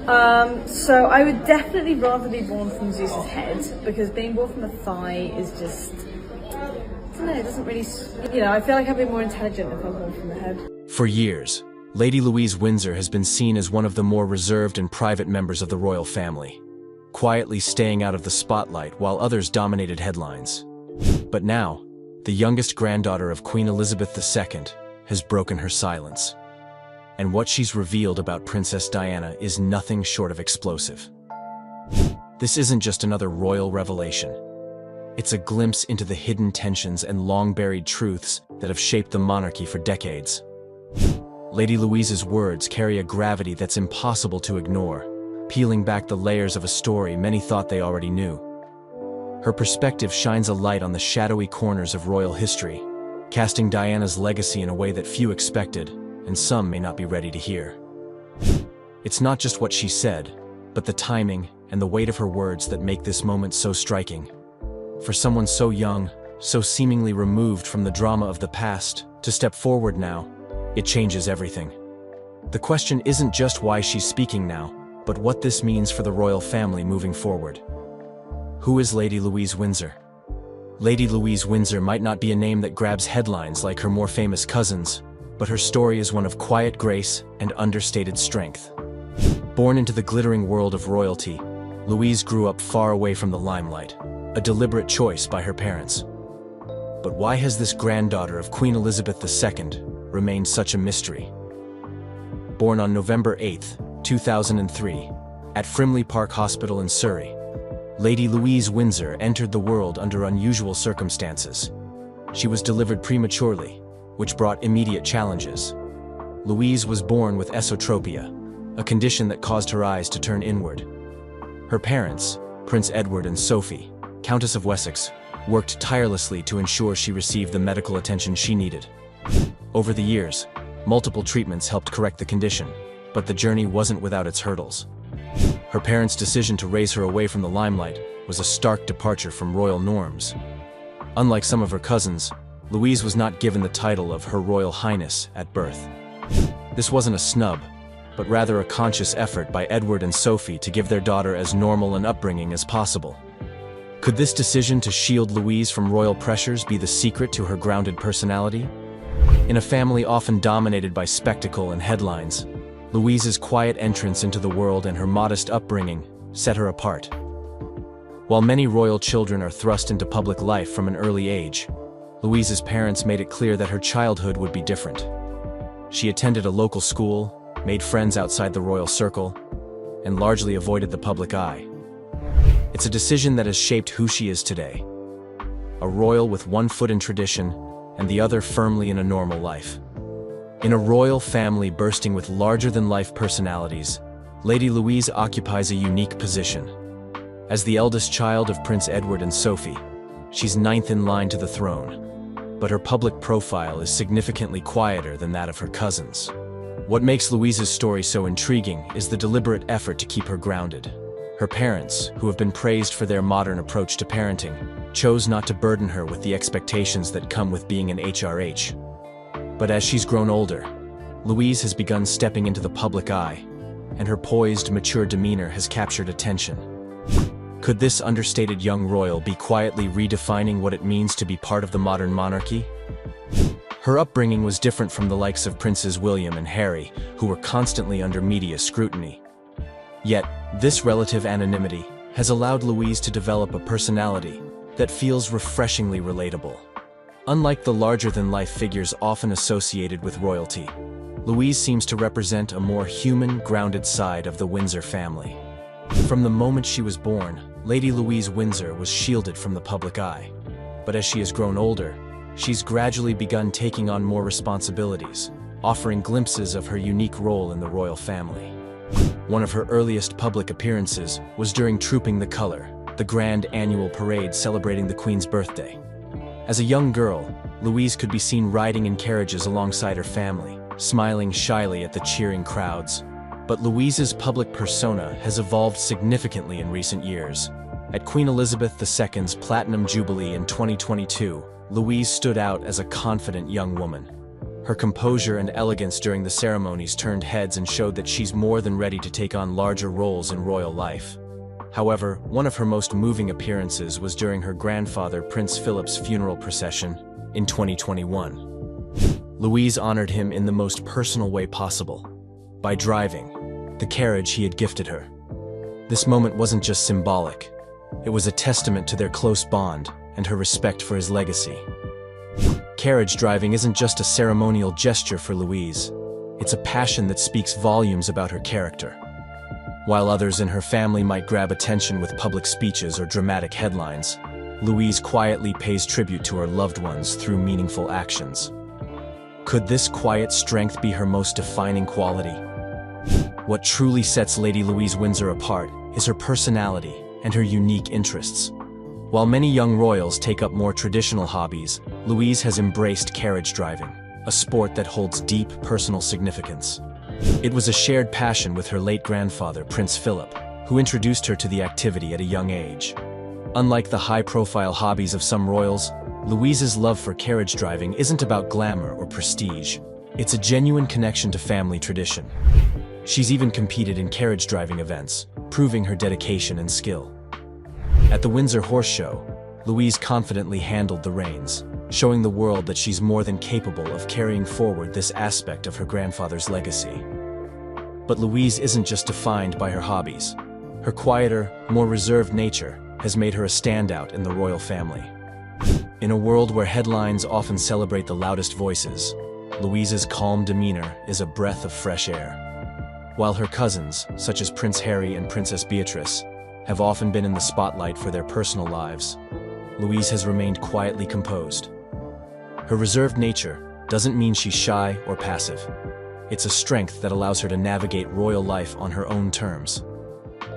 So I would definitely rather be born from Zeus's head, because being born from the thigh is just, I don't know, it doesn't really, I feel like I'd be more intelligent if I'm born from the head. For years, Lady Louise Windsor has been seen as one of the more reserved and private members of the royal family, quietly staying out of the spotlight while others dominated headlines. But now, the youngest granddaughter of Queen Elizabeth II has broken her silence. And what she's revealed about Princess Diana is nothing short of explosive. This isn't just another royal revelation. It's a glimpse into the hidden tensions and long-buried truths that have shaped the monarchy for decades. Lady Louise's words carry a gravity that's impossible to ignore, peeling back the layers of a story many thought they already knew. Her perspective shines a light on the shadowy corners of royal history, casting Diana's legacy in a way that few expected, and some may not be ready to hear. It's not just what she said, but the timing and the weight of her words that make this moment so striking. For someone so young, so seemingly removed from the drama of the past, to step forward now, it changes everything. The question isn't just why she's speaking now, but what this means for the royal family moving forward. Who is Lady Louise Windsor? Lady Louise Windsor might not be a name that grabs headlines like her more famous cousins, but her story is one of quiet grace and understated strength. Born into the glittering world of royalty, Louise grew up far away from the limelight, a deliberate choice by her parents. But why has this granddaughter of Queen Elizabeth II remained such a mystery? Born on November 8, 2003, at Frimley Park Hospital in Surrey, Lady Louise Windsor entered the world under unusual circumstances. She was delivered prematurely, which brought immediate challenges. Louise was born with esotropia, a condition that caused her eyes to turn inward. Her parents, Prince Edward and Sophie, Countess of Wessex, worked tirelessly to ensure she received the medical attention she needed. Over the years, multiple treatments helped correct the condition, but the journey wasn't without its hurdles. Her parents' decision to raise her away from the limelight was a stark departure from royal norms. Unlike some of her cousins, Louise was not given the title of Her Royal Highness at birth. This wasn't a snub, but rather a conscious effort by Edward and Sophie to give their daughter as normal an upbringing as possible. Could this decision to shield Louise from royal pressures be the secret to her grounded personality? In a family often dominated by spectacle and headlines, Louise's quiet entrance into the world and her modest upbringing set her apart. While many royal children are thrust into public life from an early age, Louise's parents made it clear that her childhood would be different. She attended a local school, made friends outside the royal circle, and largely avoided the public eye. It's a decision that has shaped who she is today. A royal with one foot in tradition and the other firmly in a normal life. In a royal family bursting with larger-than-life personalities, Lady Louise occupies a unique position. As the eldest child of Prince Edward and Sophie, she's ninth in line to the throne, but her public profile is significantly quieter than that of her cousins. What makes Louise's story so intriguing is the deliberate effort to keep her grounded. Her parents, who have been praised for their modern approach to parenting, chose not to burden her with the expectations that come with being an HRH. But as she's grown older, Louise has begun stepping into the public eye, and her poised, mature demeanor has captured attention. Could this understated young royal be quietly redefining what it means to be part of the modern monarchy? Her upbringing was different from the likes of Princes William and Harry, who were constantly under media scrutiny. Yet, this relative anonymity has allowed Louise to develop a personality that feels refreshingly relatable. Unlike the larger-than-life figures often associated with royalty, Louise seems to represent a more human, grounded side of the Windsor family. From the moment she was born, Lady Louise Windsor was shielded from the public eye. But as she has grown older, she's gradually begun taking on more responsibilities, offering glimpses of her unique role in the royal family. One of her earliest public appearances was during Trooping the Colour, the grand annual parade celebrating the Queen's birthday. As a young girl, Louise could be seen riding in carriages alongside her family, smiling shyly at the cheering crowds. But Louise's public persona has evolved significantly in recent years. At Queen Elizabeth II's Platinum Jubilee in 2022, Louise stood out as a confident young woman. Her composure and elegance during the ceremonies turned heads and showed that she's more than ready to take on larger roles in royal life. However, one of her most moving appearances was during her grandfather Prince Philip's funeral procession in 2021. Louise honored him in the most personal way possible, by driving the carriage he had gifted her. This moment wasn't just symbolic, it was a testament to their close bond and her respect for his legacy. Carriage driving isn't just a ceremonial gesture for Louise, it's a passion that speaks volumes about her character. While others in her family might grab attention with public speeches or dramatic headlines, Louise quietly pays tribute to her loved ones through meaningful actions. Could this quiet strength be her most defining quality? What truly sets Lady Louise Windsor apart is her personality and her unique interests. While many young royals take up more traditional hobbies, Louise has embraced carriage driving, a sport that holds deep personal significance. It was a shared passion with her late grandfather, Prince Philip, who introduced her to the activity at a young age. Unlike the high-profile hobbies of some royals, Louise's love for carriage driving isn't about glamour or prestige. It's a genuine connection to family tradition. She's even competed in carriage driving events, proving her dedication and skill. At the Windsor Horse Show, Louise confidently handled the reins, showing the world that she's more than capable of carrying forward this aspect of her grandfather's legacy. But Louise isn't just defined by her hobbies. Her quieter, more reserved nature has made her a standout in the royal family. In a world where headlines often celebrate the loudest voices, Louise's calm demeanor is a breath of fresh air. While her cousins, such as Prince Harry and Princess Beatrice, have often been in the spotlight for their personal lives, Louise has remained quietly composed. Her reserved nature doesn't mean she's shy or passive. It's a strength that allows her to navigate royal life on her own terms.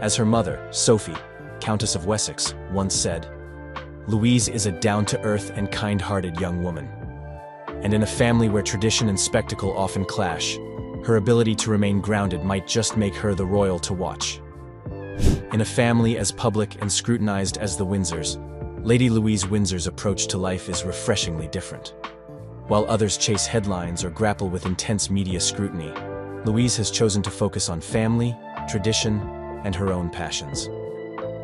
As her mother, Sophie, Countess of Wessex, once said, "Louise is a down-to-earth and kind-hearted young woman." And in a family where tradition and spectacle often clash, her ability to remain grounded might just make her the royal to watch. In a family as public and scrutinized as the Windsors, Lady Louise Windsor's approach to life is refreshingly different. While others chase headlines or grapple with intense media scrutiny, Louise has chosen to focus on family, tradition, and her own passions.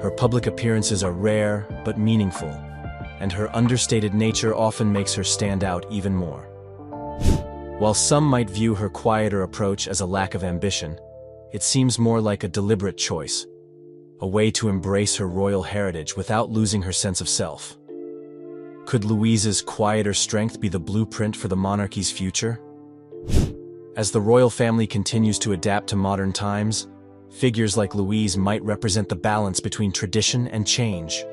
Her public appearances are rare but meaningful, and her understated nature often makes her stand out even more. While some might view her quieter approach as a lack of ambition, it seems more like a deliberate choice, a way to embrace her royal heritage without losing her sense of self. Could Louise's quieter strength be the blueprint for the monarchy's future? As the royal family continues to adapt to modern times, figures like Louise might represent the balance between tradition and change.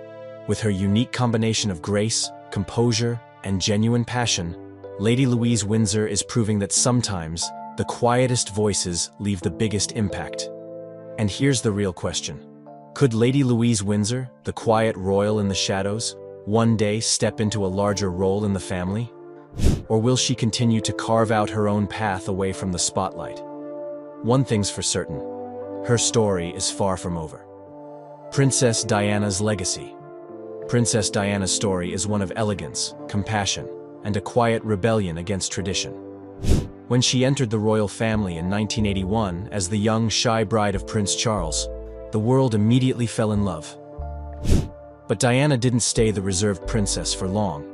With her unique combination of grace, composure, and genuine passion, Lady Louise Windsor is proving that sometimes the quietest voices leave the biggest impact. And here's the real question. Could Lady Louise Windsor, the quiet royal in the shadows, one day step into a larger role in the family? Or will she continue to carve out her own path away from the spotlight? One thing's for certain, her story is far from over. Princess Diana's legacy. Princess Diana's story is one of elegance, compassion, and a quiet rebellion against tradition. When she entered the royal family in 1981 as the young, shy bride of Prince Charles, the world immediately fell in love. But Diana didn't stay the reserved princess for long.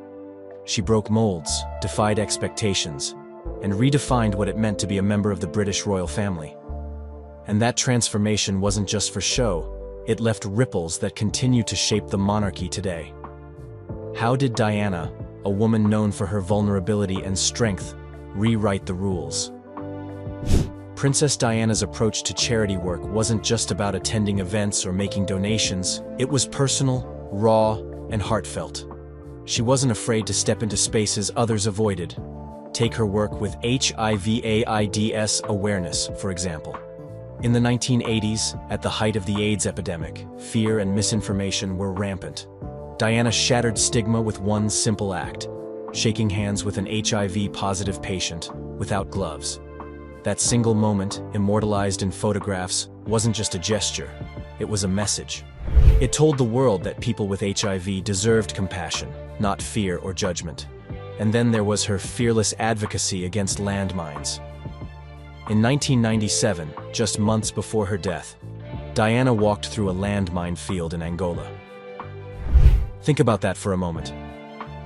She broke molds, defied expectations, and redefined what it meant to be a member of the British royal family. And that transformation wasn't just for show, it left ripples that continue to shape the monarchy today. How did Diana, a woman known for her vulnerability and strength, rewrite the rules? Princess Diana's approach to charity work wasn't just about attending events or making donations, it was personal, raw, and heartfelt. She wasn't afraid to step into spaces others avoided. Take her work with HIV/AIDS awareness, for example. In the 1980s, at the height of the AIDS epidemic, fear and misinformation were rampant. Diana shattered stigma with one simple act, shaking hands with an HIV-positive patient without gloves. That single moment, immortalized in photographs, wasn't just a gesture, it was a message. It told the world that people with HIV deserved compassion, not fear or judgment. And then there was her fearless advocacy against landmines. In 1997, just months before her death, Diana walked through a landmine field in Angola. Think about that for a moment.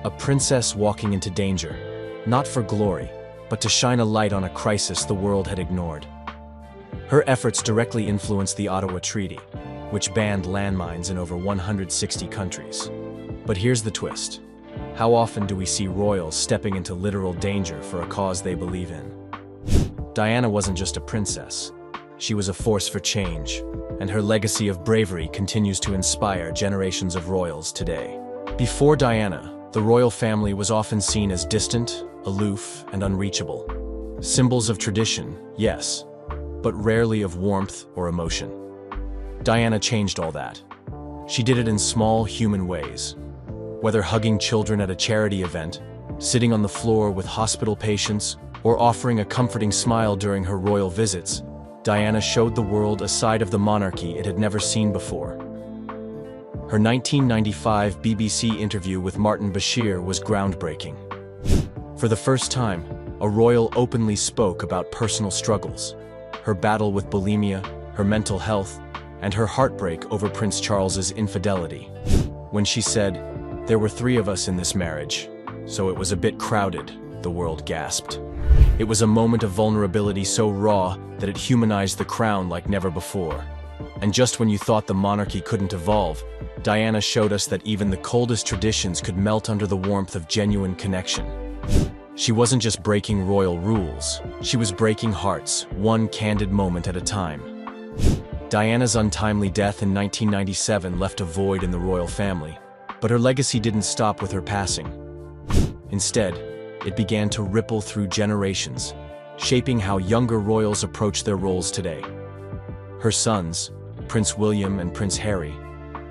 A princess walking into danger, not for glory, but to shine a light on a crisis the world had ignored. Her efforts directly influenced the Ottawa Treaty, which banned landmines in over 160 countries. But here's the twist. How often do we see royals stepping into literal danger for a cause they believe in? Diana wasn't just a princess. She was a force for change, and her legacy of bravery continues to inspire generations of royals today. Before Diana, the royal family was often seen as distant, aloof, and unreachable. Symbols of tradition, yes, but rarely of warmth or emotion. Diana changed all that. She did it in small human ways. Whether hugging children at a charity event, sitting on the floor with hospital patients, or offering a comforting smile during her royal visits, Diana showed the world a side of the monarchy it had never seen before. Her 1995 BBC interview with Martin Bashir was groundbreaking. For the first time, a royal openly spoke about personal struggles, her battle with bulimia, her mental health, and her heartbreak over Prince Charles's infidelity. When she said, "There were 3 of us in this marriage, so it was a bit crowded," the world gasped. It was a moment of vulnerability so raw that it humanized the crown like never before. And just when you thought the monarchy couldn't evolve, Diana showed us that even the coldest traditions could melt under the warmth of genuine connection. She wasn't just breaking royal rules, she was breaking hearts, one candid moment at a time. Diana's untimely death in 1997 left a void in the royal family, but her legacy didn't stop with her passing. Instead, it began to ripple through generations, shaping how younger royals approach their roles today. Her sons, Prince William and Prince Harry,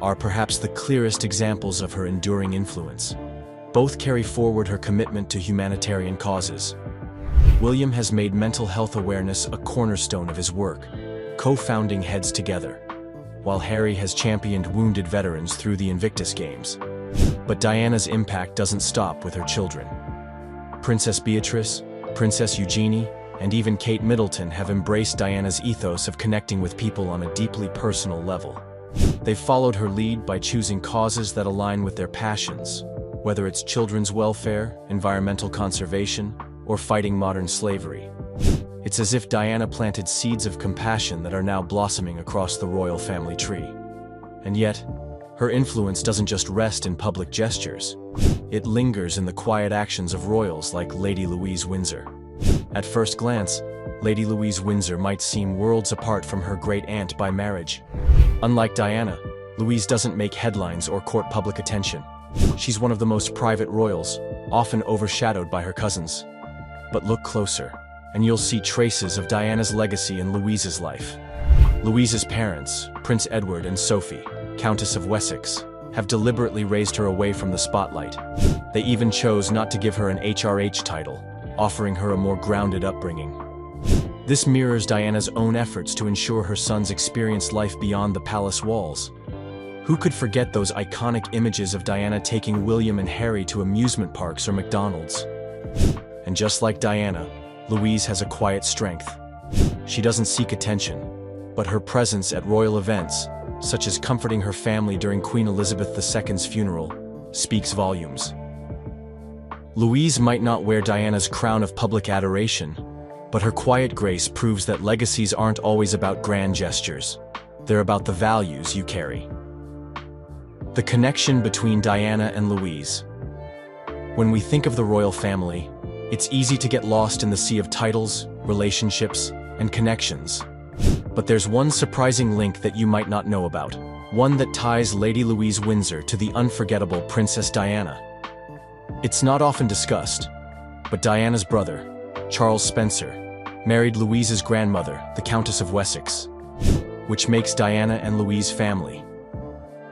are perhaps the clearest examples of her enduring influence. Both carry forward her commitment to humanitarian causes. William has made mental health awareness a cornerstone of his work, co-founding Heads Together, while Harry has championed wounded veterans through the Invictus Games. But Diana's impact doesn't stop with her children. Princess Beatrice, Princess Eugenie, and even Kate Middleton have embraced Diana's ethos of connecting with people on a deeply personal level. They've followed her lead by choosing causes that align with their passions, whether it's children's welfare, environmental conservation, or fighting modern slavery. It's as if Diana planted seeds of compassion that are now blossoming across the royal family tree. And yet, her influence doesn't just rest in public gestures. It lingers in the quiet actions of royals like Lady Louise Windsor. At first glance, Lady Louise Windsor might seem worlds apart from her great-aunt by marriage. Unlike Diana, Louise doesn't make headlines or court public attention. She's one of the most private royals, often overshadowed by her cousins. But look closer, and you'll see traces of Diana's legacy in Louise's life. Louise's parents, Prince Edward and Sophie, Countess of Wessex, have deliberately raised her away from the spotlight. They even chose not to give her an HRH title, offering her a more grounded upbringing. This mirrors Diana's own efforts to ensure her sons experienced life beyond the palace walls. Who could forget those iconic images of Diana taking William and Harry to amusement parks or McDonald's? And just like Diana, Louise has a quiet strength. She doesn't seek attention, but her presence at royal events, such as comforting her family during Queen Elizabeth II's funeral, speaks volumes. Louise might not wear Diana's crown of public adoration, but her quiet grace proves that legacies aren't always about grand gestures. They're about the values you carry. The connection between Diana and Louise. When we think of the royal family, it's easy to get lost in the sea of titles, relationships, and connections. But there's one surprising link that you might not know about, one that ties Lady Louise Windsor to the unforgettable Princess Diana. It's not often discussed, but Diana's brother, Charles Spencer, married Louise's grandmother, the Countess of Wessex, which makes Diana and Louise family.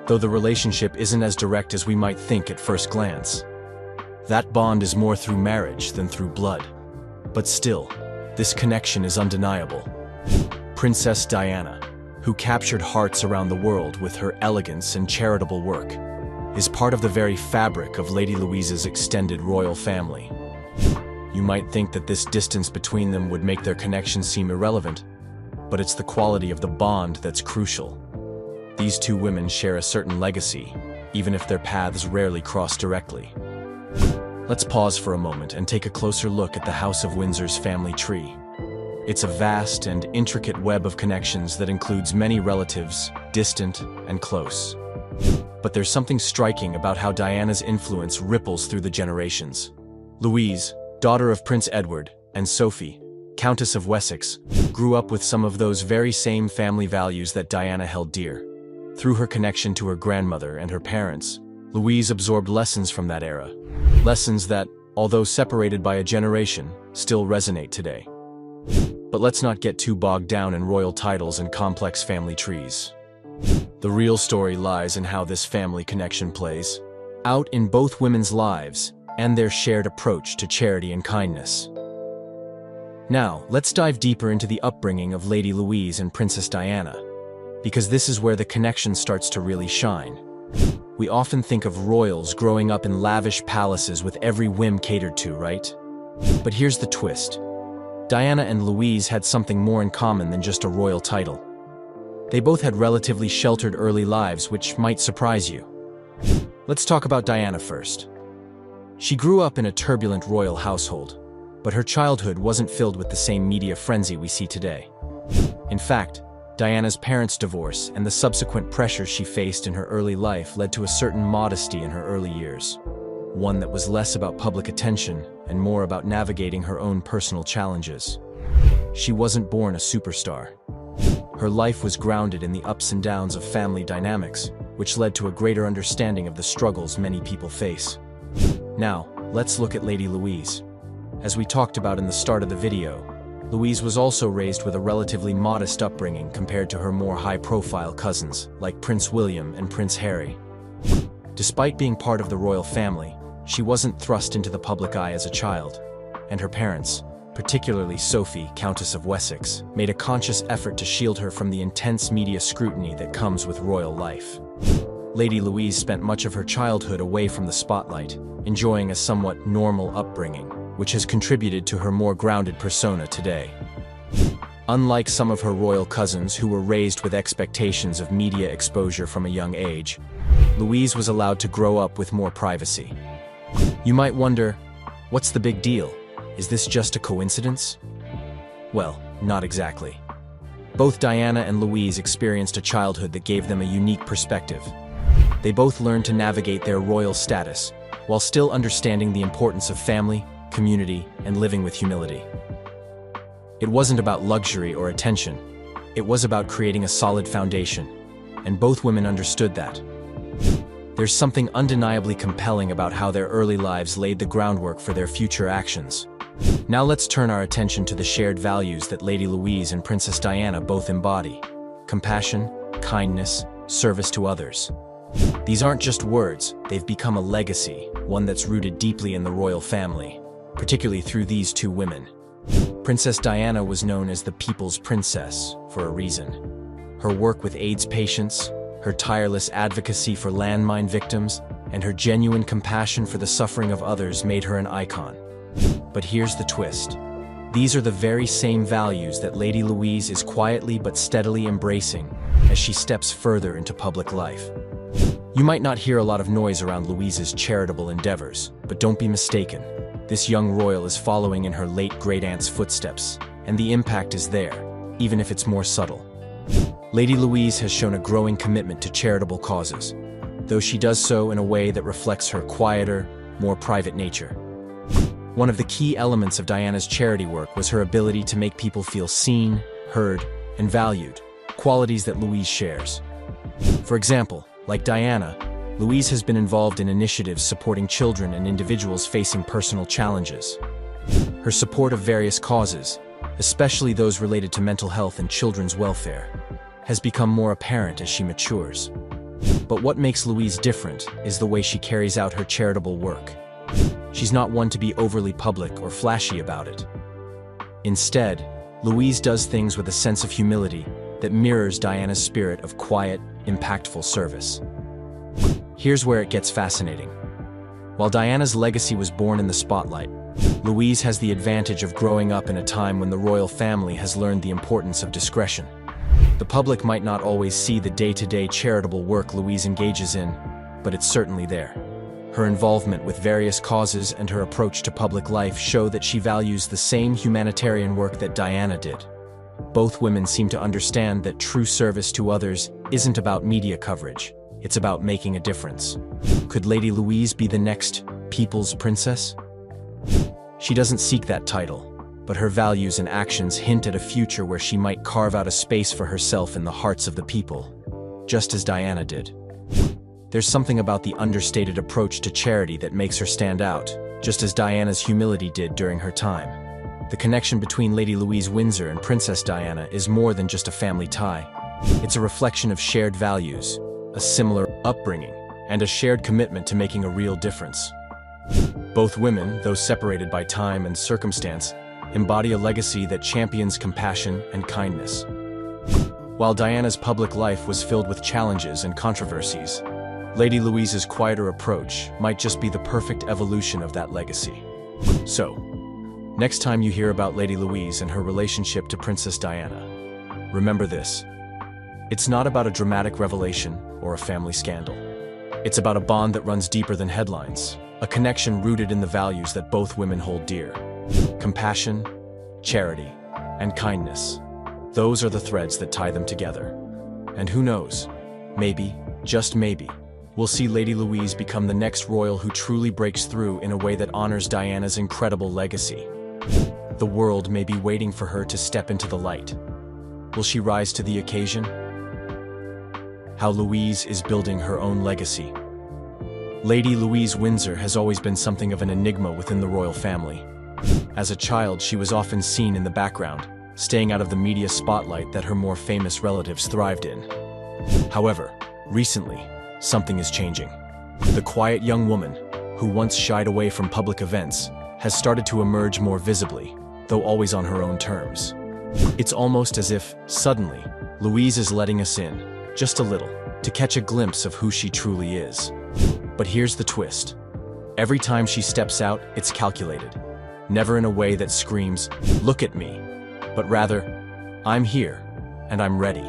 Though the relationship isn't as direct as we might think at first glance. That bond is more through marriage than through blood. But still, this connection is undeniable. Princess Diana, who captured hearts around the world with her elegance and charitable work, is part of the very fabric of Lady Louise's extended royal family. You might think that this distance between them would make their connection seem irrelevant, but it's the quality of the bond that's crucial. These two women share a certain legacy, even if their paths rarely cross directly. Let's pause for a moment and take a closer look at the House of Windsor's family tree. It's a vast and intricate web of connections that includes many relatives, distant and close. But there's something striking about how Diana's influence ripples through the generations. Louise, daughter of Prince Edward, and Sophie, Countess of Wessex, grew up with some of those very same family values that Diana held dear. Through her connection to her grandmother and her parents, Louise absorbed lessons from that era. Lessons that, although separated by a generation, still resonate today. But let's not get too bogged down in royal titles and complex family trees. The real story lies in how this family connection plays out in both women's lives and their shared approach to charity and kindness. Now, let's dive deeper into the upbringing of Lady Louise and Princess Diana, because this is where the connection starts to really shine. We often think of royals growing up in lavish palaces with every whim catered to, right? But here's the twist. Diana and Louise had something more in common than just a royal title. They both had relatively sheltered early lives, which might surprise you. Let's talk about Diana first. She grew up in a turbulent royal household, but her childhood wasn't filled with the same media frenzy we see today. In fact, Diana's parents' divorce and the subsequent pressures she faced in her early life led to a certain modesty in her early years, one that was less about public attention and more about navigating her own personal challenges. She wasn't born a superstar. Her life was grounded in the ups and downs of family dynamics, which led to a greater understanding of the struggles many people face. Now, let's look at Lady Louise. As we talked about in the start of the video, Louise was also raised with a relatively modest upbringing compared to her more high-profile cousins, like Prince William and Prince Harry. Despite being part of the royal family, she wasn't thrust into the public eye as a child, and her parents, particularly Sophie, Countess of Wessex, made a conscious effort to shield her from the intense media scrutiny that comes with royal life. Lady Louise spent much of her childhood away from the spotlight, enjoying a somewhat normal upbringing, which has contributed to her more grounded persona today. Unlike some of her royal cousins who were raised with expectations of media exposure from a young age, Louise was allowed to grow up with more privacy. You might wonder, what's the big deal? Is this just a coincidence? Well, not exactly. Both Diana and Louise experienced a childhood that gave them a unique perspective. They both learned to navigate their royal status, while still understanding the importance of family, community, and living with humility. It wasn't about luxury or attention. It was about creating a solid foundation, and both women understood that. There's something undeniably compelling about how their early lives laid the groundwork for their future actions. Now let's turn our attention to the shared values that Lady Louise and Princess Diana both embody: compassion, kindness, service to others. These aren't just words, they've become a legacy, one that's rooted deeply in the royal family, particularly through these two women. Princess Diana was known as the People's Princess for a reason. Her work with AIDS patients, her tireless advocacy for landmine victims, and her genuine compassion for the suffering of others made her an icon. But here's the twist. These are the very same values that Lady Louise is quietly but steadily embracing as she steps further into public life. You might not hear a lot of noise around Louise's charitable endeavors, but don't be mistaken. This young royal is following in her late great-aunt's footsteps, and the impact is there, even if it's more subtle. Lady Louise has shown a growing commitment to charitable causes, though she does so in a way that reflects her quieter, more private nature. One of the key elements of Diana's charity work was her ability to make people feel seen, heard, and valued, qualities that Louise shares. For example, like Diana, Louise has been involved in initiatives supporting children and individuals facing personal challenges. Her support of various causes, especially those related to mental health and children's welfare, has become more apparent as she matures. But what makes Louise different is the way she carries out her charitable work. She's not one to be overly public or flashy about it. Instead, Louise does things with a sense of humility that mirrors Diana's spirit of quiet, impactful service. here's where it gets fascinating. While Diana's legacy was born in the spotlight, Louise has the advantage of growing up in a time when the royal family has learned the importance of discretion. The public might not always see the day-to-day charitable work Louise engages in, but it's certainly there. Her involvement with various causes and her approach to public life show that she values the same humanitarian work that Diana did. Both women seem to understand that true service to others isn't about media coverage, it's about making a difference. Could Lady Louise be the next People's Princess? She doesn't seek that title, but her values and actions hint at a future where she might carve out a space for herself in the hearts of the people, just as Diana did. There's something about the understated approach to charity that makes her stand out, just as Diana's humility did during her time. The connection between Lady Louise Windsor and Princess Diana is more than just a family tie. It's a reflection of shared values, a similar upbringing, and a shared commitment to making a real difference. Both women, though separated by time and circumstance, embody a legacy that champions compassion and kindness. While Diana's public life was filled with challenges and controversies, Lady Louise's quieter approach might just be the perfect evolution of that legacy. So, next time you hear about Lady Louise and her relationship to Princess Diana, remember this. It's not about a dramatic revelation or a family scandal. It's about a bond that runs deeper than headlines, a connection rooted in the values that both women hold dear. Compassion, charity, and kindness. Those are the threads that tie them together. And who knows, maybe, just maybe, we'll see Lady Louise become the next royal who truly breaks through in a way that honors Diana's incredible legacy. The world may be waiting for her to step into the light. Will she rise to the occasion? How Louise is building her own legacy. Lady Louise Windsor has always been something of an enigma within the royal family. As a child, she was often seen in the background, staying out of the media spotlight that her more famous relatives thrived in. However, recently, something is changing. The quiet young woman, who once shied away from public events, has started to emerge more visibly, though always on her own terms. It's almost as if, suddenly, Louise is letting us in, just a little, to catch a glimpse of who she truly is. But here's the twist. Every time she steps out, it's calculated. Never in a way that screams, "Look at me," but rather, "I'm here, and I'm ready."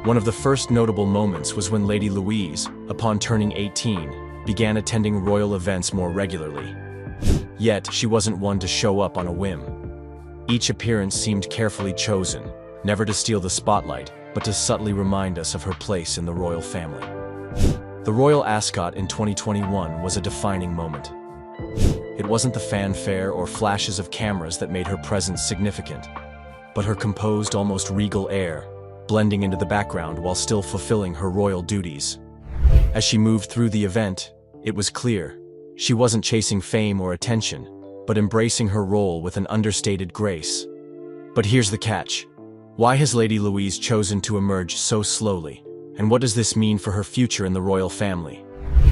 One of the first notable moments was when Lady Louise, upon turning 18, began attending royal events more regularly. Yet, she wasn't one to show up on a whim. Each appearance seemed carefully chosen, never to steal the spotlight, but to subtly remind us of her place in the royal family. The royal ascot in 2021 was a defining moment. It wasn't the fanfare or flashes of cameras that made her presence significant, but her composed, almost regal air, blending into the background while still fulfilling her royal duties. As she moved through the event, it was clear she wasn't chasing fame or attention, but embracing her role with an understated grace. But here's the catch. Why has Lady Louise chosen to emerge so slowly? And what does this mean for her future in the royal family?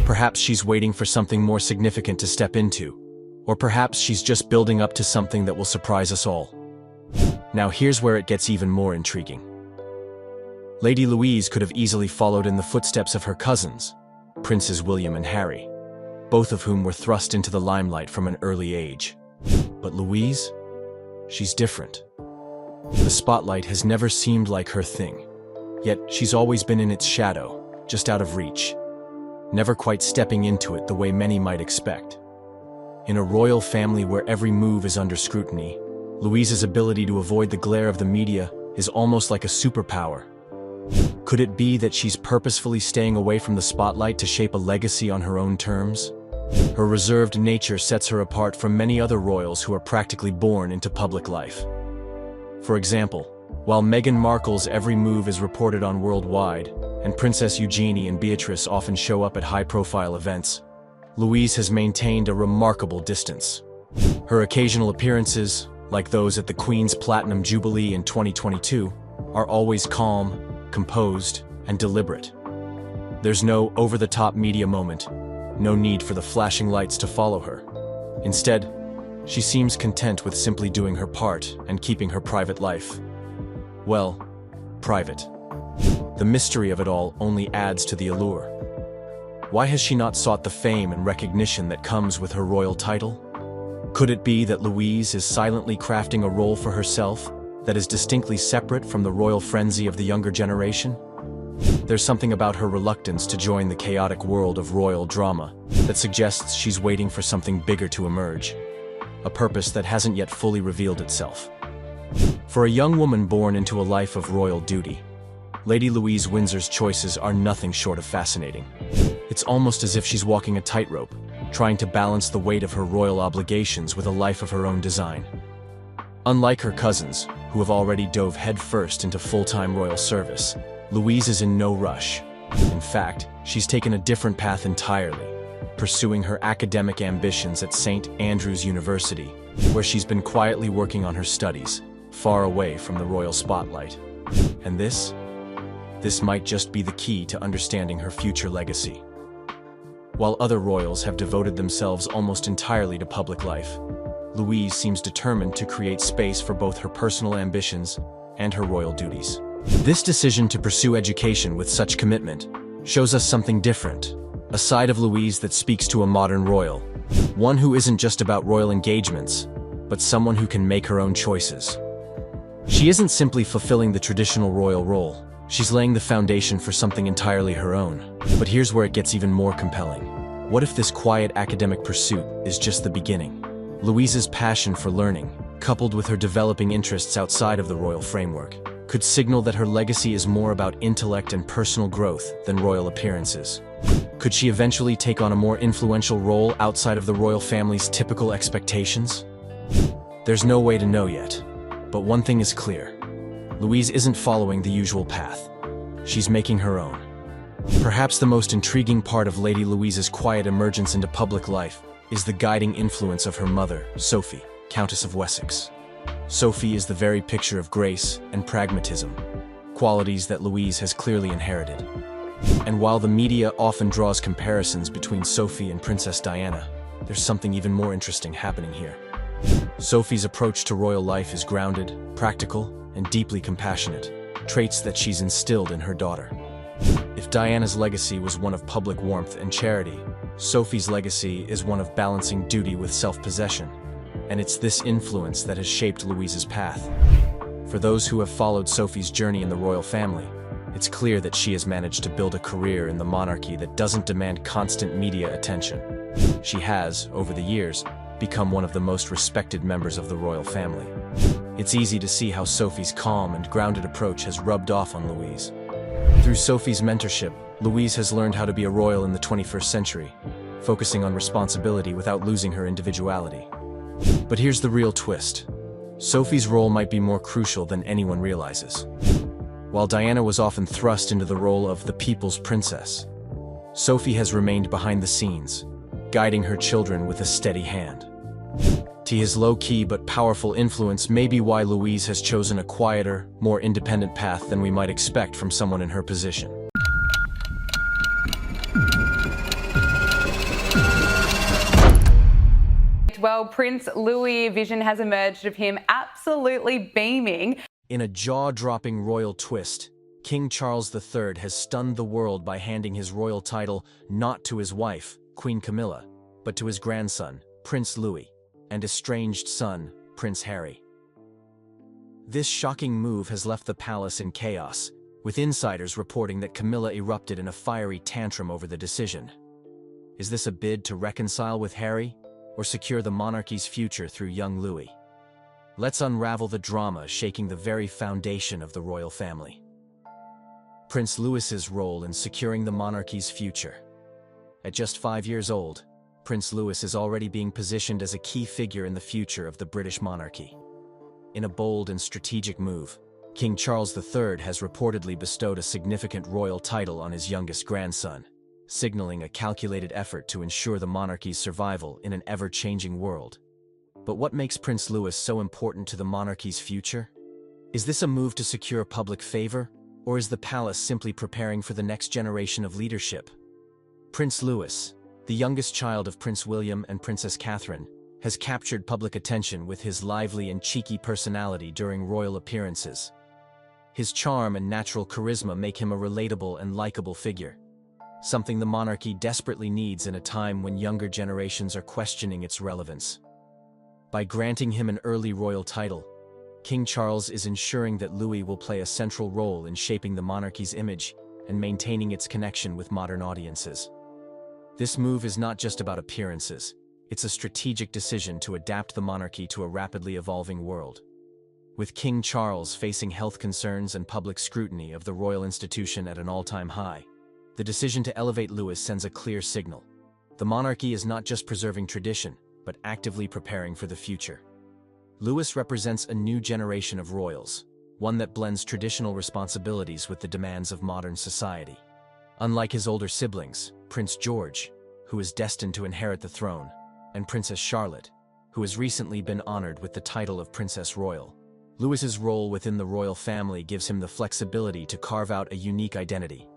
Perhaps she's waiting for something more significant to step into, or perhaps she's just building up to something that will surprise us all. Now here's where it gets even more intriguing. Lady Louise could have easily followed in the footsteps of her cousins, Princes William and Harry, both of whom were thrust into the limelight from an early age. But Louise? She's different. The spotlight has never seemed like her thing. Yet she's always been in its shadow, just out of reach, never quite stepping into it the way many might expect. In a royal family where every move is under scrutiny, Louise's ability to avoid the glare of the media is almost like a superpower. Could it be that she's purposefully staying away from the spotlight to shape a legacy on her own terms? Her reserved nature sets her apart from many other royals who are practically born into public life. For example, while Meghan Markle's every move is reported on worldwide, and Princess Eugenie and Beatrice often show up at high-profile events, Louise has maintained a remarkable distance. Her occasional appearances, like those at the Queen's Platinum Jubilee in 2022, are always calm, composed, and deliberate. There's no over-the-top media moment, no need for the flashing lights to follow her. Instead, she seems content with simply doing her part and keeping her private life, well, private. The mystery of it all only adds to the allure. Why has she not sought the fame and recognition that comes with her royal title? Could it be that Louise is silently crafting a role for herself that is distinctly separate from the royal frenzy of the younger generation? There's something about her reluctance to join the chaotic world of royal drama that suggests she's waiting for something bigger to emerge, a purpose that hasn't yet fully revealed itself. For a young woman born into a life of royal duty, Lady Louise Windsor's choices are nothing short of fascinating. It's almost as if she's walking a tightrope, trying to balance the weight of her royal obligations with a life of her own design. Unlike her cousins, who have already dove headfirst into full-time royal service, Louise is in no rush. In fact, she's taken a different path entirely, pursuing her academic ambitions at St. Andrews University, where she's been quietly working on her studies, far away from the royal spotlight. And this might just be the key to understanding her future legacy. While other royals have devoted themselves almost entirely to public life, Louise seems determined to create space for both her personal ambitions and her royal duties. This decision to pursue education with such commitment shows us something different, a side of Louise that speaks to a modern royal, one who isn't just about royal engagements, but someone who can make her own choices. She isn't simply fulfilling the traditional royal role, she's laying the foundation for something entirely her own. But here's where it gets even more compelling. What if this quiet academic pursuit is just the beginning? Louise's passion for learning, coupled with her developing interests outside of the royal framework, could signal that her legacy is more about intellect and personal growth than royal appearances. Could she eventually take on a more influential role outside of the royal family's typical expectations? There's no way to know yet, but one thing is clear. Louise isn't following the usual path. She's making her own. Perhaps the most intriguing part of Lady Louise's quiet emergence into public life is the guiding influence of her mother, Sophie, Countess of Wessex. Sophie is the very picture of grace and pragmatism, qualities that Louise has clearly inherited. And while the media often draws comparisons between Sophie and Princess Diana, there's something even more interesting happening here. Sophie's approach to royal life is grounded, practical, and deeply compassionate, traits that she's instilled in her daughter. If Diana's legacy was one of public warmth and charity, Sophie's legacy is one of balancing duty with self-possession. And it's this influence that has shaped Louise's path. For those who have followed Sophie's journey in the royal family, it's clear that she has managed to build a career in the monarchy that doesn't demand constant media attention. She has, over the years, become one of the most respected members of the royal family. It's easy to see how Sophie's calm and grounded approach has rubbed off on Louise. Through Sophie's mentorship, Louise has learned how to be a royal in the 21st century, focusing on responsibility without losing her individuality. But here's the real twist. Sophie's role might be more crucial than anyone realizes. While Diana was often thrust into the role of the people's princess, Sophie has remained behind the scenes, guiding her children with a steady hand. Tia's low-key but powerful influence may be why Louise has chosen a quieter, more independent path than we might expect from someone in her position. Well, Prince Louis' vision has emerged of him absolutely beaming. In a jaw-dropping royal twist, King Charles III has stunned the world by handing his royal title not to his wife, Queen Camilla, but to his grandson, Prince Louis, and estranged son, Prince Harry. This shocking move has left the palace in chaos, with insiders reporting that Camilla erupted in a fiery tantrum over the decision. Is this a bid to reconcile with Harry, or secure the monarchy's future through young Louis? Let's unravel the drama shaking the very foundation of the royal family. Prince Louis's role in securing the monarchy's future. At just 5 years old, Prince Louis is already being positioned as a key figure in the future of the British monarchy. In a bold and strategic move, King Charles III has reportedly bestowed a significant royal title on his youngest grandson, signaling a calculated effort to ensure the monarchy's survival in an ever-changing world. But what makes Prince Louis so important to the monarchy's future? Is this a move to secure public favor, or is the palace simply preparing for the next generation of leadership? Prince Louis, the youngest child of Prince William and Princess Catherine, has captured public attention with his lively and cheeky personality during royal appearances. His charm and natural charisma make him a relatable and likable figure. something the monarchy desperately needs in a time when younger generations are questioning its relevance. By granting him an early royal title, King Charles is ensuring that Louis will play a central role in shaping the monarchy's image and maintaining its connection with modern audiences. This move is not just about appearances, it's a strategic decision to adapt the monarchy to a rapidly evolving world. With King Charles facing health concerns and public scrutiny of the royal institution at an all-time high, the decision to elevate Louis sends a clear signal. The monarchy is not just preserving tradition, but actively preparing for the future. Louis represents a new generation of royals, one that blends traditional responsibilities with the demands of modern society. Unlike his older siblings, Prince George, who is destined to inherit the throne, and Princess Charlotte, who has recently been honored with the title of Princess Royal, Louis's role within the royal family gives him the flexibility to carve out a unique identity.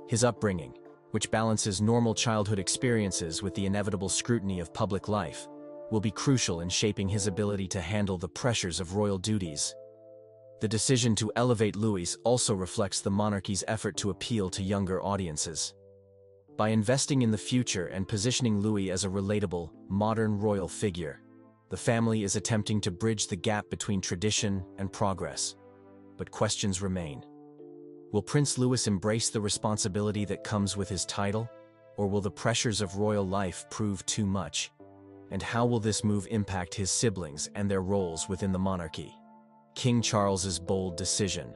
His upbringing, which balances normal childhood experiences with the inevitable scrutiny of public life, will be crucial in shaping his ability to handle the pressures of royal duties. The decision to elevate Louis also reflects the monarchy's effort to appeal to younger audiences. By investing in the future and positioning Louis as a relatable, modern royal figure, the family is attempting to bridge the gap between tradition and progress. But questions remain. Will Prince Louis embrace the responsibility that comes with his title, or will the pressures of royal life prove too much? And how will this move impact his siblings and their roles within the monarchy? King Charles's bold decision.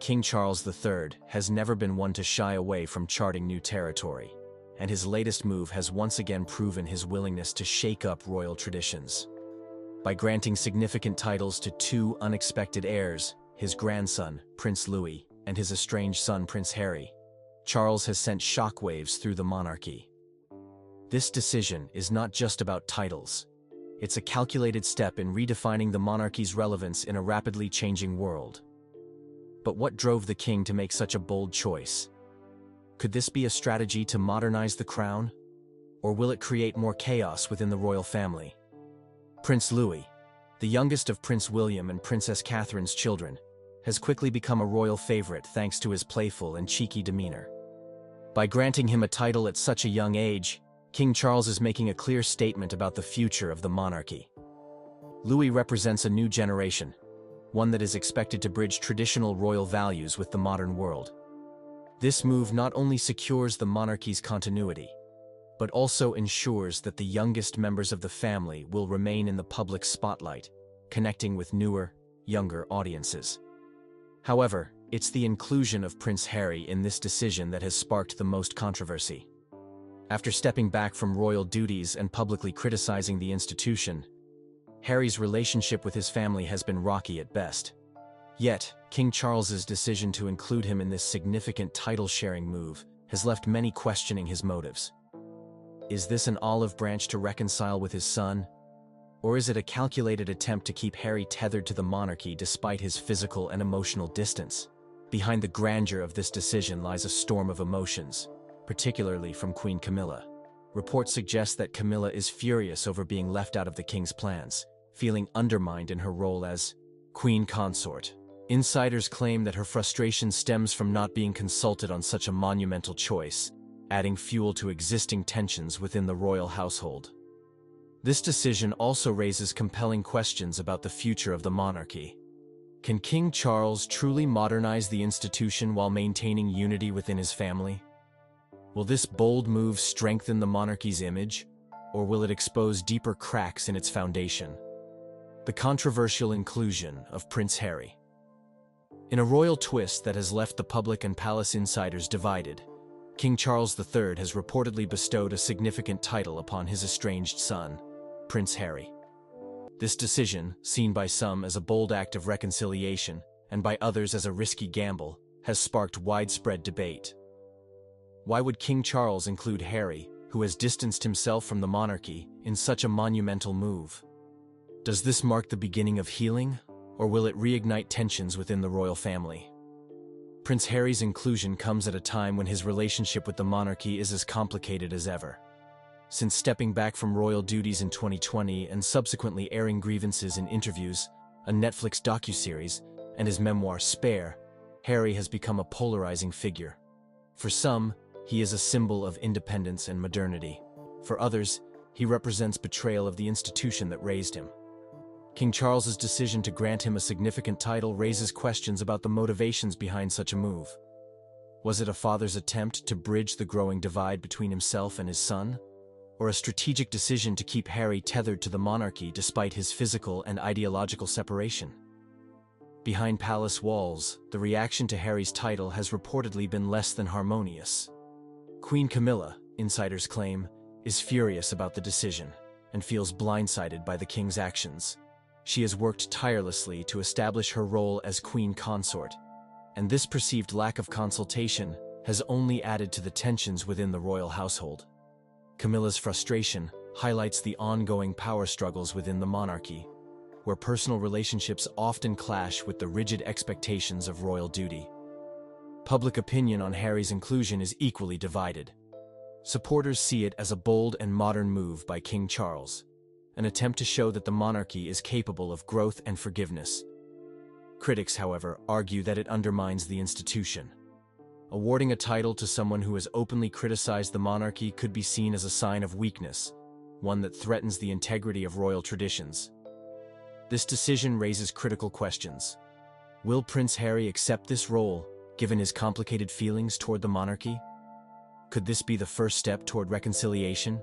King Charles III has never been one to shy away from charting new territory, and his latest move has once again proven his willingness to shake up royal traditions. By granting significant titles to two unexpected heirs, his grandson, Prince Louis, and his estranged son, Prince Harry, Charles has sent shockwaves through the monarchy. This decision is not just about titles. It's a calculated step in redefining the monarchy's relevance in a rapidly changing world. But what drove the king to make such a bold choice? Could this be a strategy to modernize the crown? Or will it create more chaos within the royal family? Prince Louis, the youngest of Prince William and Princess Catherine's children, has quickly become a royal favorite thanks to his playful and cheeky demeanor. By granting him a title at such a young age, King Charles is making a clear statement about the future of the monarchy. Louis represents a new generation, one that is expected to bridge traditional royal values with the modern world. This move not only secures the monarchy's continuity, but also ensures that the youngest members of the family will remain in the public spotlight, connecting with newer, younger audiences. However, it's the inclusion of Prince Harry in this decision that has sparked the most controversy. After stepping back from royal duties and publicly criticizing the institution, Harry's relationship with his family has been rocky at best. Yet, King Charles's decision to include him in this significant title-sharing move has left many questioning his motives. Is this an olive branch to reconcile with his son? Or is it a calculated attempt to keep Harry tethered to the monarchy despite his physical and emotional distance? Behind the grandeur of this decision lies a storm of emotions, particularly from Queen Camilla. Reports suggest that Camilla is furious over being left out of the king's plans, feeling undermined in her role as queen consort. Insiders claim that her frustration stems from not being consulted on such a monumental choice, adding fuel to existing tensions within the royal household. This decision also raises compelling questions about the future of the monarchy. Can King Charles truly modernize the institution while maintaining unity within his family? Will this bold move strengthen the monarchy's image, or will it expose deeper cracks in its foundation? The controversial inclusion of Prince Harry. In a royal twist that has left the public and palace insiders divided, King Charles III has reportedly bestowed a significant title upon his estranged son, Prince Harry. This decision, seen by some as a bold act of reconciliation and by others as a risky gamble, has sparked widespread debate. Why would King Charles include Harry, who has distanced himself from the monarchy, in such a monumental move? Does this mark the beginning of healing, or will it reignite tensions within the royal family? Prince Harry's inclusion comes at a time when his relationship with the monarchy is as complicated as ever. Since stepping back from royal duties in 2020 and subsequently airing grievances in interviews, a Netflix docuseries, and his memoir Spare, Harry has become a polarizing figure. For some, he is a symbol of independence and modernity. For others, he represents betrayal of the institution that raised him. King Charles's decision to grant him a significant title raises questions about the motivations behind such a move. Was it a father's attempt to bridge the growing divide between himself and his son? Or a strategic decision to keep Harry tethered to the monarchy despite his physical and ideological separation? Behind palace walls, the reaction to Harry's title has reportedly been less than harmonious. Queen Camilla, insiders claim, is furious about the decision and feels blindsided by the king's actions. She has worked tirelessly to establish her role as queen consort, and this perceived lack of consultation has only added to the tensions within the royal household. Camilla's frustration highlights the ongoing power struggles within the monarchy, where personal relationships often clash with the rigid expectations of royal duty. Public opinion on Harry's inclusion is equally divided. Supporters see it as a bold and modern move by King Charles, an attempt to show that the monarchy is capable of growth and forgiveness. Critics, however, argue that it undermines the institution. Awarding a title to someone who has openly criticized the monarchy could be seen as a sign of weakness, one that threatens the integrity of royal traditions. This decision raises critical questions. Will Prince Harry accept this role, given his complicated feelings toward the monarchy? Could this be the first step toward reconciliation,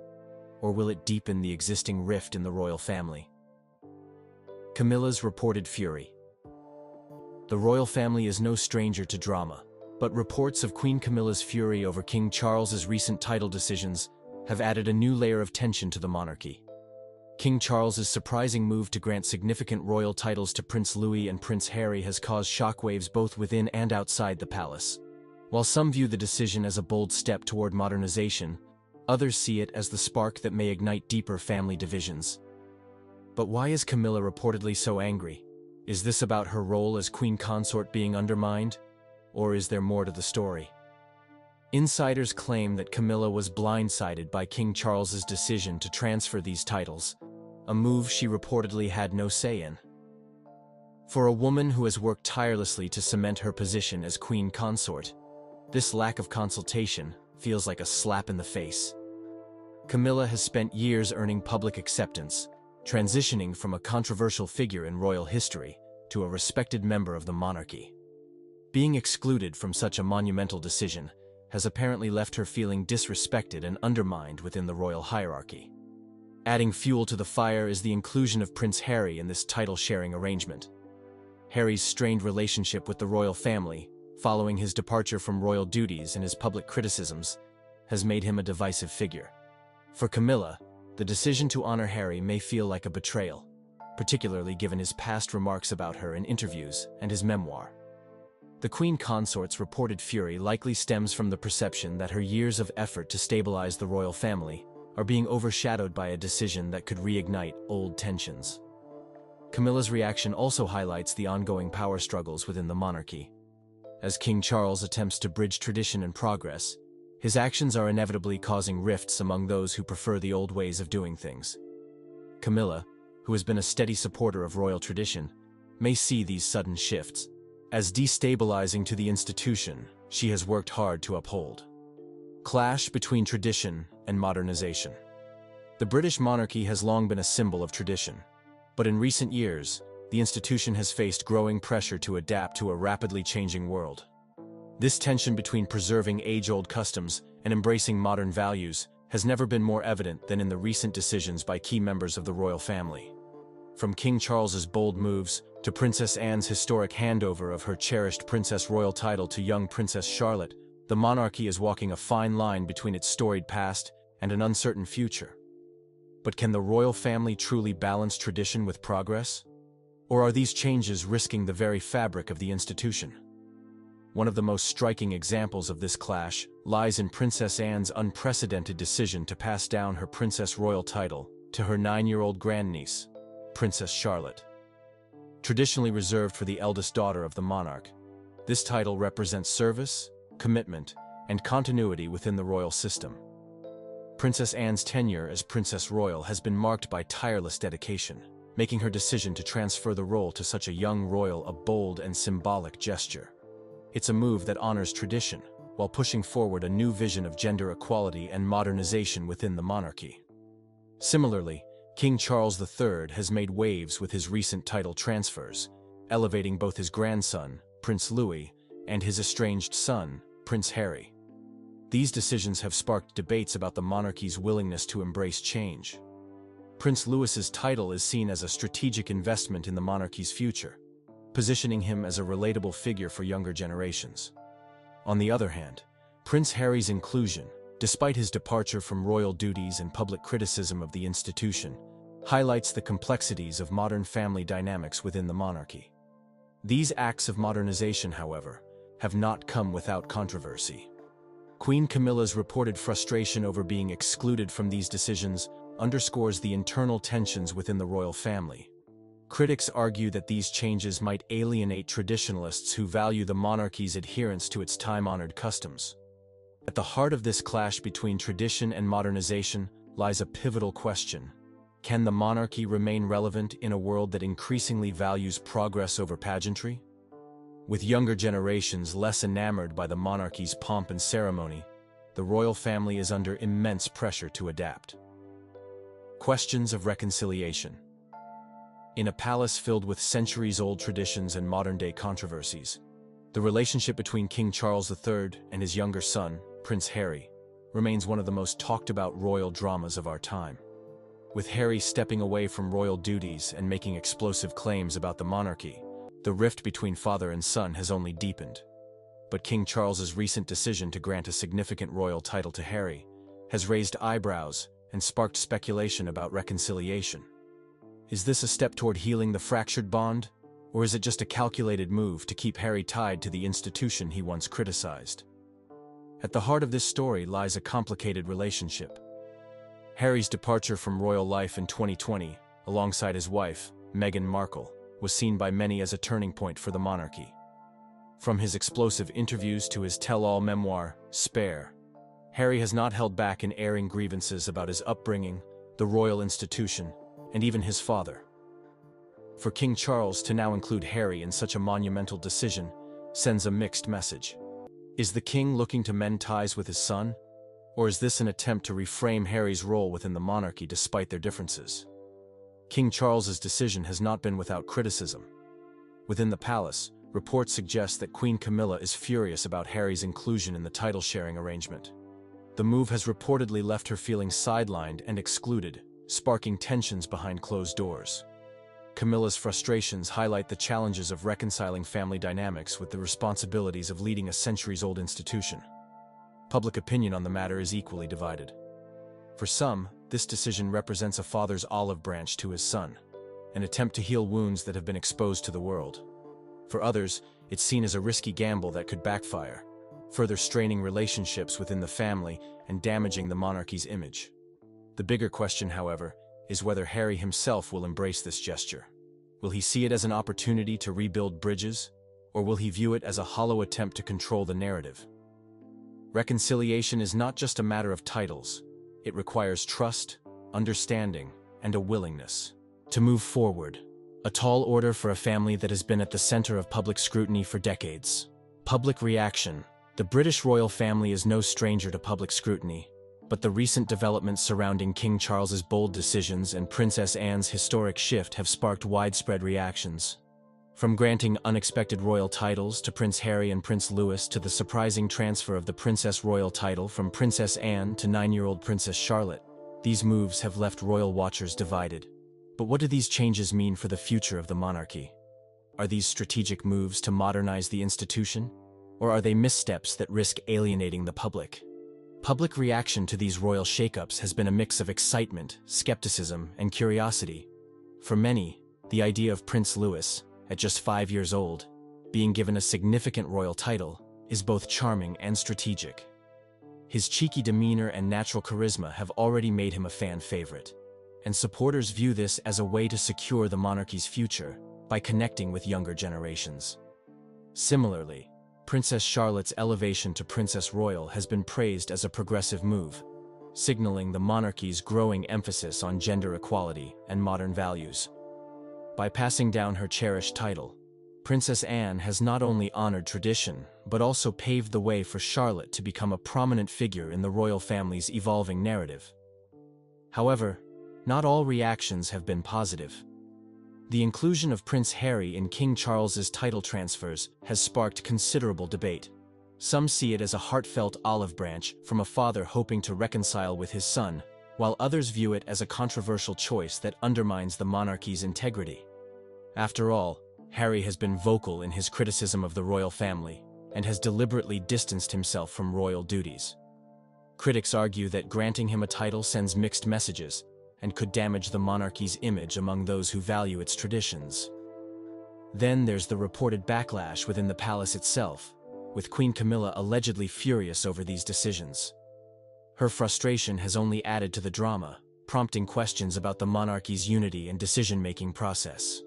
or will it deepen the existing rift in the royal family? Camilla's reported fury. The royal family is no stranger to drama, but reports of Queen Camilla's fury over King Charles's recent title decisions have added a new layer of tension to the monarchy. King Charles's surprising move to grant significant royal titles to Prince Louis and Prince Harry has caused shockwaves both within and outside the palace. While some view the decision as a bold step toward modernization, others see it as the spark that may ignite deeper family divisions. But why is Camilla reportedly so angry? Is this about her role as queen consort being undermined? Or is there more to the story? Insiders claim that Camilla was blindsided by King Charles's decision to transfer these titles, a move she reportedly had no say in. For a woman who has worked tirelessly to cement her position as queen consort, this lack of consultation feels like a slap in the face. Camilla has spent years earning public acceptance, transitioning from a controversial figure in royal history to a respected member of the monarchy. Being excluded from such a monumental decision has apparently left her feeling disrespected and undermined within the royal hierarchy. Adding fuel to the fire is the inclusion of Prince Harry in this title-sharing arrangement. Harry's strained relationship with the royal family, following his departure from royal duties and his public criticisms, has made him a divisive figure. For Camilla, the decision to honor Harry may feel like a betrayal, particularly given his past remarks about her in interviews and his memoir. The queen consort's reported fury likely stems from the perception that her years of effort to stabilize the royal family are being overshadowed by a decision that could reignite old tensions. Camilla's reaction also highlights the ongoing power struggles within the monarchy. As King Charles attempts to bridge tradition and progress, his actions are inevitably causing rifts among those who prefer the old ways of doing things. Camilla, who has been a steady supporter of royal tradition, may see these sudden shifts as destabilizing to the institution she has worked hard to uphold. Clash between tradition and modernization. The British monarchy has long been a symbol of tradition, but in recent years, the institution has faced growing pressure to adapt to a rapidly changing world. This tension between preserving age-old customs and embracing modern values has never been more evident than in the recent decisions by key members of the royal family. From King Charles's bold moves to Princess Anne's historic handover of her cherished Princess Royal title to young Princess Charlotte, the monarchy is walking a fine line between its storied past and an uncertain future. But can the royal family truly balance tradition with progress? Or are these changes risking the very fabric of the institution? One of the most striking examples of this clash lies in Princess Anne's unprecedented decision to pass down her Princess Royal title to her 9-year-old grandniece, Princess Charlotte. Traditionally reserved for the eldest daughter of the monarch, this title represents service, commitment, and continuity within the royal system. Princess Anne's tenure as Princess Royal has been marked by tireless dedication, making her decision to transfer the role to such a young royal a bold and symbolic gesture. It's a move that honors tradition while pushing forward a new vision of gender equality and modernization within the monarchy. Similarly, King Charles III has made waves with his recent title transfers, elevating both his grandson, Prince Louis, and his estranged son, Prince Harry. These decisions have sparked debates about the monarchy's willingness to embrace change. Prince Louis's title is seen as a strategic investment in the monarchy's future, positioning him as a relatable figure for younger generations. On the other hand, Prince Harry's inclusion, despite his departure from royal duties and public criticism of the institution, highlights the complexities of modern family dynamics within the monarchy. These acts of modernization, however, have not come without controversy. Queen Camilla's reported frustration over being excluded from these decisions underscores the internal tensions within the royal family. Critics argue that these changes might alienate traditionalists who value the monarchy's adherence to its time-honored customs. At the heart of this clash between tradition and modernization lies a pivotal question. Can the monarchy remain relevant in a world that increasingly values progress over pageantry? With younger generations less enamored by the monarchy's pomp and ceremony, the royal family is under immense pressure to adapt. Questions of reconciliation. In a palace filled with centuries-old traditions and modern-day controversies, the relationship between King Charles III and his younger son, Prince Harry, remains one of the most talked-about royal dramas of our time. With Harry stepping away from royal duties and making explosive claims about the monarchy, the rift between father and son has only deepened. But King Charles's recent decision to grant a significant royal title to Harry has raised eyebrows and sparked speculation about reconciliation. Is this a step toward healing the fractured bond, or is it just a calculated move to keep Harry tied to the institution he once criticized? At the heart of this story lies a complicated relationship. Harry's departure from royal life in 2020, alongside his wife, Meghan Markle, was seen by many as a turning point for the monarchy. From his explosive interviews to his tell-all memoir, Spare, Harry has not held back in airing grievances about his upbringing, the royal institution, and even his father. For King Charles to now include Harry in such a monumental decision sends a mixed message. Is the king looking to mend ties with his son? Or is this an attempt to reframe Harry's role within the monarchy despite their differences? King Charles's decision has not been without criticism. Within the palace, reports suggest that Queen Camilla is furious about Harry's inclusion in the title-sharing arrangement. The move has reportedly left her feeling sidelined and excluded, sparking tensions behind closed doors. Camilla's frustrations highlight the challenges of reconciling family dynamics with the responsibilities of leading a centuries-old institution. Public opinion on the matter is equally divided. For some, this decision represents a father's olive branch to his son, an attempt to heal wounds that have been exposed to the world. For others, it's seen as a risky gamble that could backfire, further straining relationships within the family and damaging the monarchy's image. The bigger question, however, is whether Harry himself will embrace this gesture. Will he see it as an opportunity to rebuild bridges, or will he view it as a hollow attempt to control the narrative? Reconciliation is not just a matter of titles. It requires trust, understanding, and a willingness to move forward. A tall order for a family that has been at the center of public scrutiny for decades. Public reaction. The British royal family is no stranger to public scrutiny, but the recent developments surrounding King Charles's bold decisions and Princess Anne's historic shift have sparked widespread reactions. From granting unexpected royal titles to Prince Harry and Prince Louis to the surprising transfer of the Princess Royal title from Princess Anne to 9-year-old Princess Charlotte, these moves have left royal watchers divided. But what do these changes mean for the future of the monarchy? Are these strategic moves to modernize the institution? Or are they missteps that risk alienating the public? Public reaction to these royal shakeups has been a mix of excitement, skepticism, and curiosity. For many, the idea of Prince Louis, at just 5 years old, being given a significant royal title, is both charming and strategic. His cheeky demeanor and natural charisma have already made him a fan favorite, and supporters view this as a way to secure the monarchy's future by connecting with younger generations. Similarly, Princess Charlotte's elevation to Princess Royal has been praised as a progressive move, signaling the monarchy's growing emphasis on gender equality and modern values. By passing down her cherished title, Princess Anne has not only honored tradition, but also paved the way for Charlotte to become a prominent figure in the royal family's evolving narrative. However, not all reactions have been positive. The inclusion of Prince Harry in King Charles's title transfers has sparked considerable debate. Some see it as a heartfelt olive branch from a father hoping to reconcile with his son, while others view it as a controversial choice that undermines the monarchy's integrity. After all, Harry has been vocal in his criticism of the royal family and has deliberately distanced himself from royal duties. Critics argue that granting him a title sends mixed messages and could damage the monarchy's image among those who value its traditions. Then there's the reported backlash within the palace itself, with Queen Camilla allegedly furious over these decisions. Her frustration has only added to the drama, prompting questions about the monarchy's unity and decision-making process.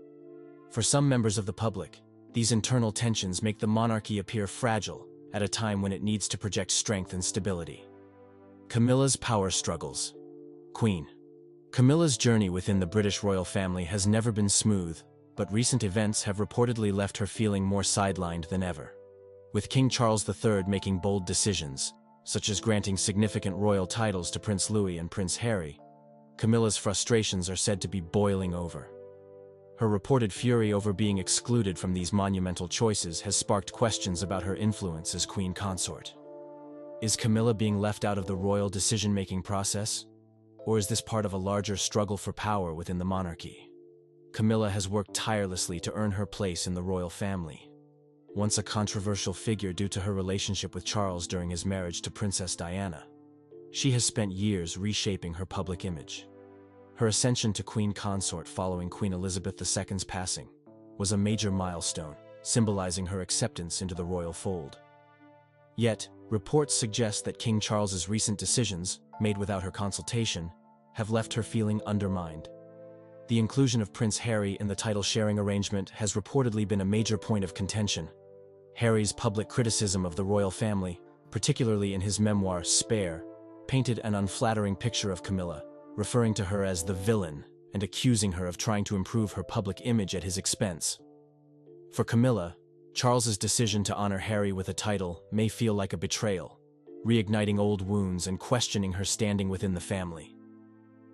For some members of the public, these internal tensions make the monarchy appear fragile at a time when it needs to project strength and stability. Camilla's power struggles. Queen Camilla's journey within the British royal family has never been smooth, but recent events have reportedly left her feeling more sidelined than ever. With King Charles III making bold decisions, such as granting significant royal titles to Prince Louis and Prince Harry, Camilla's frustrations are said to be boiling over. Her reported fury over being excluded from these monumental choices has sparked questions about her influence as queen consort. Is Camilla being left out of the royal decision-making process? Or is this part of a larger struggle for power within the monarchy? Camilla has worked tirelessly to earn her place in the royal family. Once a controversial figure due to her relationship with Charles during his marriage to Princess Diana, she has spent years reshaping her public image. Her ascension to queen consort following Queen Elizabeth II's passing was a major milestone, symbolizing her acceptance into the royal fold. Yet, reports suggest that King Charles's recent decisions, made without her consultation, have left her feeling undermined. The inclusion of Prince Harry in the title-sharing arrangement has reportedly been a major point of contention. Harry's public criticism of the royal family, particularly in his memoir Spare, painted an unflattering picture of Camilla, referring to her as the villain and accusing her of trying to improve her public image at his expense. For Camilla, Charles's decision to honor Harry with a title may feel like a betrayal, reigniting old wounds and questioning her standing within the family.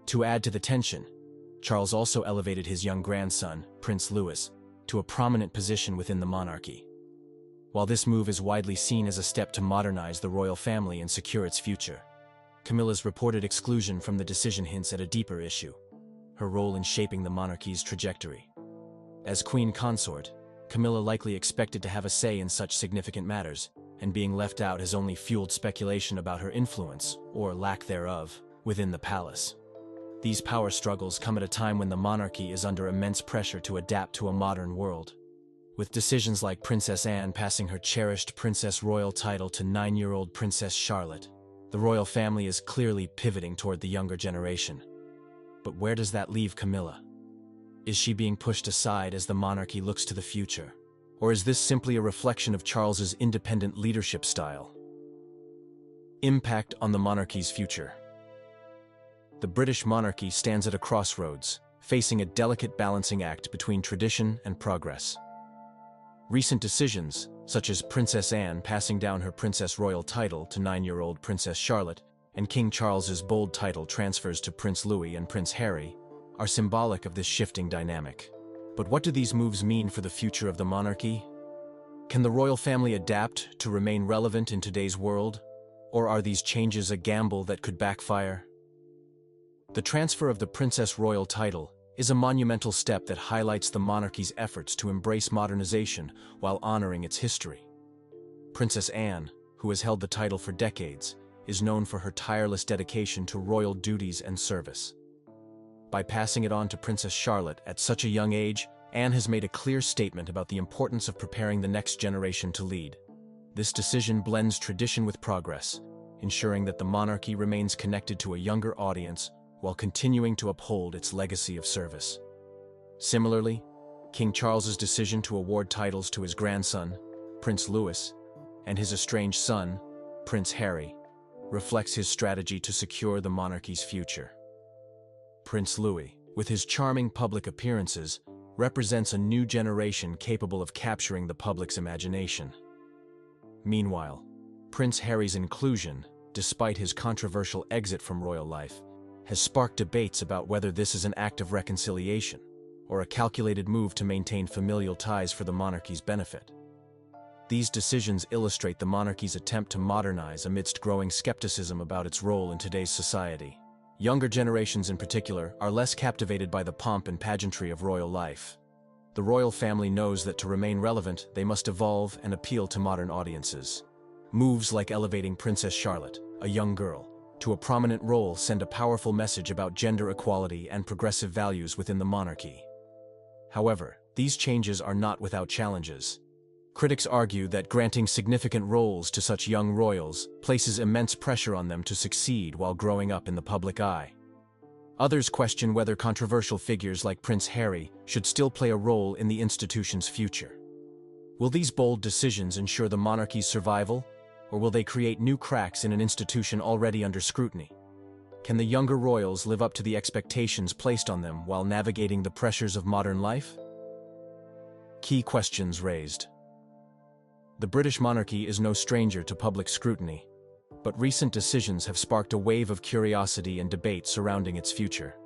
To add to the tension, Charles also elevated his young grandson, Prince Louis, to a prominent position within the monarchy. While this move is widely seen as a step to modernize the royal family and secure its future, Camilla's reported exclusion from the decision hints at a deeper issue: her role in shaping the monarchy's trajectory. As queen consort, Camilla likely expected to have a say in such significant matters, and being left out has only fueled speculation about her influence, or lack thereof, within the palace. These power struggles come at a time when the monarchy is under immense pressure to adapt to a modern world. With decisions like Princess Anne passing her cherished Princess Royal title to 9-year-old Princess Charlotte, the royal family is clearly pivoting toward the younger generation. But where does that leave Camilla? Is she being pushed aside as the monarchy looks to the future? Or is this simply a reflection of Charles's independent leadership style? Impact on the monarchy's future. The British monarchy stands at a crossroads, facing a delicate balancing act between tradition and progress. Recent decisions, such as Princess Anne passing down her Princess Royal title to 9-year-old Princess Charlotte, and King Charles's bold title transfers to Prince Louis and Prince Harry, are symbolic of this shifting dynamic. But what do these moves mean for the future of the monarchy? Can the royal family adapt to remain relevant in today's world? Or are these changes a gamble that could backfire? The transfer of the Princess Royal title is a monumental step that highlights the monarchy's efforts to embrace modernization while honoring its history. Princess Anne, who has held the title for decades, is known for her tireless dedication to royal duties and service. By passing it on to Princess Charlotte at such a young age, Anne has made a clear statement about the importance of preparing the next generation to lead. This decision blends tradition with progress, ensuring that the monarchy remains connected to a younger audience while continuing to uphold its legacy of service. Similarly, King Charles's decision to award titles to his grandson, Prince Louis, and his estranged son, Prince Harry, reflects his strategy to secure the monarchy's future. Prince Louis, with his charming public appearances, represents a new generation capable of capturing the public's imagination. Meanwhile, Prince Harry's inclusion, despite his controversial exit from royal life, has sparked debates about whether this is an act of reconciliation or a calculated move to maintain familial ties for the monarchy's benefit. These decisions illustrate the monarchy's attempt to modernize amidst growing skepticism about its role in today's society. Younger generations in particular are less captivated by the pomp and pageantry of royal life. The royal family knows that to remain relevant, they must evolve and appeal to modern audiences. Moves like elevating Princess Charlotte, a young girl, to a prominent role send a powerful message about gender equality and progressive values within the monarchy. However, these changes are not without challenges. Critics argue that granting significant roles to such young royals places immense pressure on them to succeed while growing up in the public eye. Others question whether controversial figures like Prince Harry should still play a role in the institution's future. Will these bold decisions ensure the monarchy's survival, or will they create new cracks in an institution already under scrutiny? Can the younger royals live up to the expectations placed on them while navigating the pressures of modern life? Key questions raised. The British monarchy is no stranger to public scrutiny, but recent decisions have sparked a wave of curiosity and debate surrounding its future.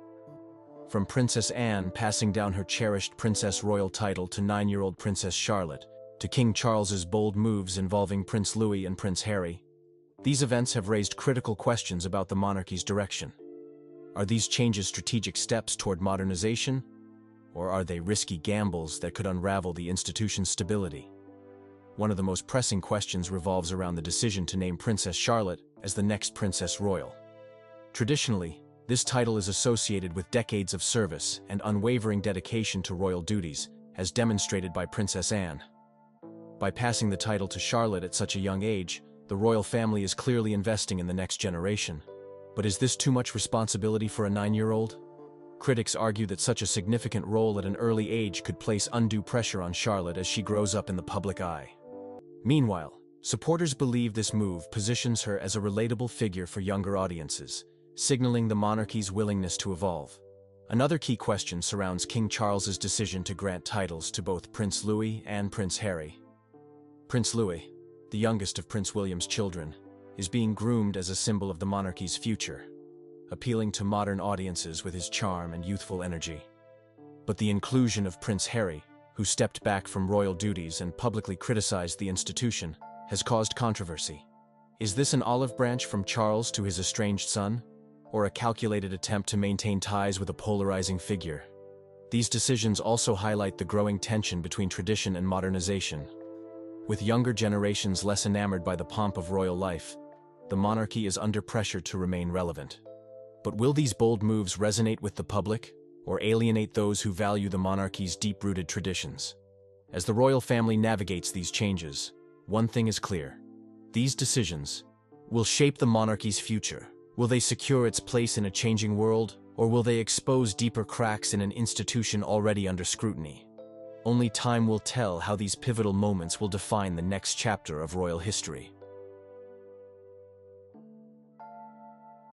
From Princess Anne passing down her cherished Princess Royal title to 9-year-old Princess Charlotte, to King Charles's bold moves involving Prince Louis and Prince Harry, these events have raised critical questions about the monarchy's direction. Are these changes strategic steps toward modernization, or are they risky gambles that could unravel the institution's stability? One of the most pressing questions revolves around the decision to name Princess Charlotte as the next Princess Royal. Traditionally, this title is associated with decades of service and unwavering dedication to royal duties, as demonstrated by Princess Anne. By passing the title to Charlotte at such a young age, the royal family is clearly investing in the next generation. But is this too much responsibility for a 9-year-old? Critics argue that such a significant role at an early age could place undue pressure on Charlotte as she grows up in the public eye. Meanwhile, supporters believe this move positions her as a relatable figure for younger audiences, signaling the monarchy's willingness to evolve. Another key question surrounds King Charles's decision to grant titles to both Prince Louis and Prince Harry. Prince Louis, the youngest of Prince William's children, is being groomed as a symbol of the monarchy's future, appealing to modern audiences with his charm and youthful energy. But the inclusion of Prince Harry, who stepped back from royal duties and publicly criticized the institution, has caused controversy. Is this an olive branch from Charles to his estranged son, or a calculated attempt to maintain ties with a polarizing figure? These decisions also highlight the growing tension between tradition and modernization. With younger generations less enamored by the pomp of royal life, the monarchy is under pressure to remain relevant. But will these bold moves resonate with the public, or alienate those who value the monarchy's deep-rooted traditions? As the royal family navigates these changes, one thing is clear: these decisions will shape the monarchy's future. Will they secure its place in a changing world, or will they expose deeper cracks in an institution already under scrutiny? Only time will tell how these pivotal moments will define the next chapter of royal history.